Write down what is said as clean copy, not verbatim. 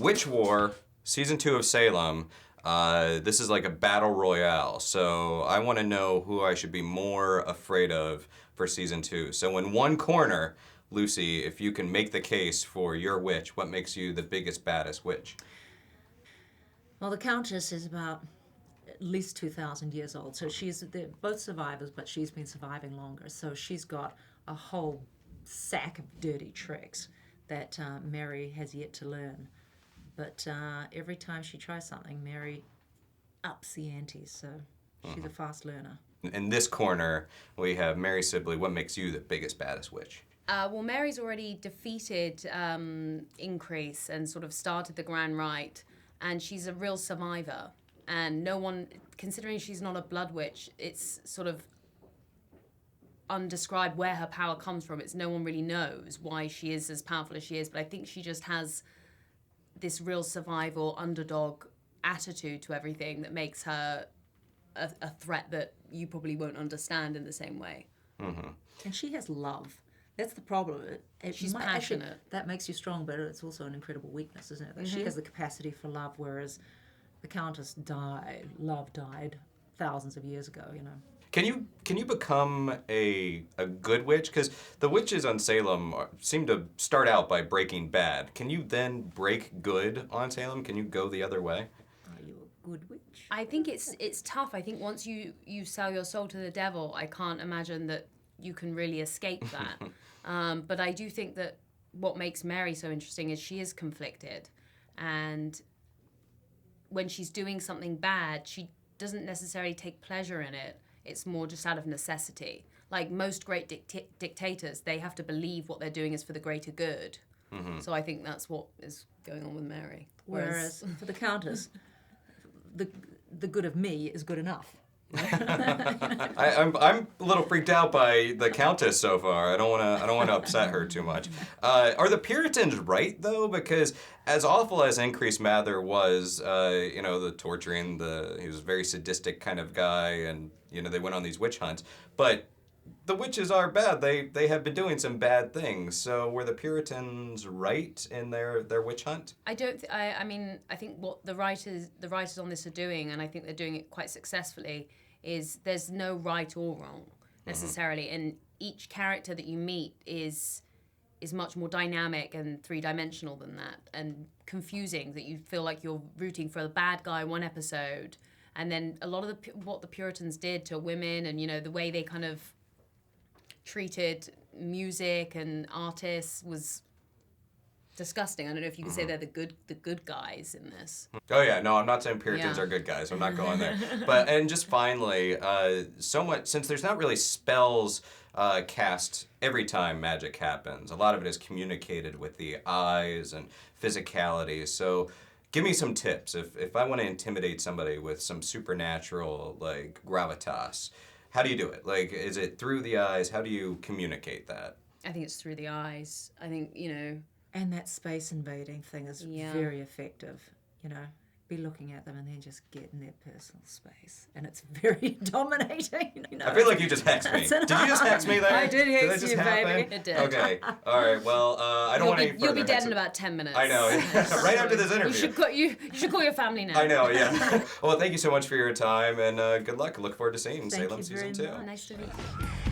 Witch War, Season 2 of Salem. This is like a battle royale, so I want to know who I should be more afraid of for Season 2. So in one corner, Lucy, if you can make the case for your witch, what makes you the biggest, baddest witch? Well, the Countess is about at least 2,000 years old, so they're both survivors, but she's been surviving longer, so she's got a whole sack of dirty tricks that Mary has yet to learn. But every time she tries something, Mary ups the ante, so she's a fast learner. In this corner, we have Mary Sibley. What makes you the biggest, baddest witch? Well, Mary's already defeated Increase and sort of started the Grand Rite, and she's a real survivor. And no one, considering she's not a blood witch, it's sort of undescribed where her power comes from. No one really knows why she is as powerful as she is, but I think she just has this real survival underdog attitude to everything that makes her a threat that you probably won't understand in the same way. Mm-hmm. And she has love. That's the problem. She's passionate. That makes you strong, but it's also an incredible weakness, isn't it? Like she has the capacity for love, whereas the Countess love died thousands of years ago, you know. Can you become a good witch? Because the witches on Salem seem to start out by breaking bad. Can you then break good on Salem? Can you go the other way? Are you a good witch? I think it's tough. I think once you sell your soul to the devil, I can't imagine that you can really escape that. But I do think that what makes Mary so interesting is she is conflicted. And when she's doing something bad, she doesn't necessarily take pleasure in it. It's more just out of necessity. Like most great dictators, they have to believe what they're doing is for the greater good. Mm-hmm. So I think that's what is going on with Mary. Whereas for the Countess, the good of me is good enough. I'm a little freaked out by the Countess so far. I don't want to upset her too much. Are the Puritans right though? Because as awful as Increase Mather was, the torturing, he was a very sadistic kind of guy, and they went on these witch hunts. But the witches are bad. They have been doing some bad things. So were the Puritans right in their witch hunt? I don't. I think what the writers on this are doing, and I think they're doing it quite successfully, is there's no right or wrong necessarily, and each character that you meet is much more dynamic and three-dimensional than that, and confusing, that you feel like you're rooting for the bad guy one episode, and then a lot of what the Puritans did to women, and the way they kind of treated music and artists was disgusting. I don't know if you could say they're the good guys in this. Oh yeah, no, I'm not saying Puritans are good guys. I'm not going there. And just finally, since there's not really spells cast every time magic happens, a lot of it is communicated with the eyes and physicality. So give me some tips. If I want to intimidate somebody with some supernatural, like, gravitas, how do you do it? Like, is it through the eyes? How do you communicate that? I think it's through the eyes. I think, And that space invading thing is very effective, Be looking at them and then just get in their personal space. And it's very dominating. I feel like you just hexed me. Did you just hex me there? I did hex you, baby. It did. Okay. All right. Well, I don't want any further You'll be dead hexing. in about 10 minutes. I know. Right after this interview. You should call your family now. I know, yeah. Well, thank you so much for your time, and good luck. I look forward to seeing Salem Season 2. Nice to meet you.